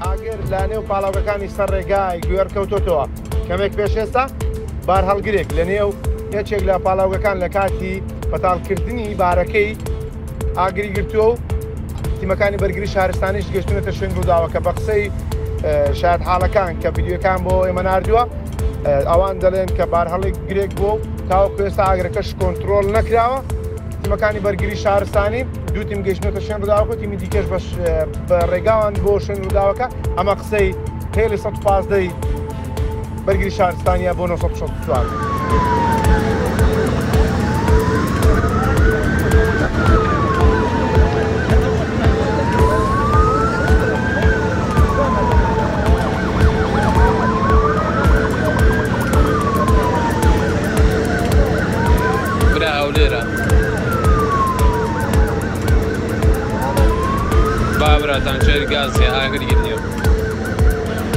ئاگر لە نێو پاڵاوەکانی سەر ڕێگای گوێر کەوتۆتەوە کەمێک پێش ئێستا بار هەڵگرێک لە نێو یەکێک لە پاڵاوەکان لە کاتی بەتاڵکردنی بارەکەی ئاگری گرتووە و تیمەکانی بەرگری شارستانیش گەشتونەتە شوێن ڕووداوەکە بە قسەی شاید حاڵەکان کە ڤیدیۆکان بۆ ئێمە ناردووە ئەوان دەڵێن کە بار هەڵی گرێک بووە و تاوەکو ئێستا ئاگرەکەش کۆنتترۆل نەکراوە تیمەکانی بەرگری شارستانی دوو تیم گەشتنەوەتە شوێن ڕووداوەکە تیمی دیکەش بە ڕێگاوان بۆ شوێن ڕووداوەکە ئەمە قسەی هێلی 115 بەرگری شارستانیە بۆ 964. بابراتان شێر گازی ئاگری گرنیەوە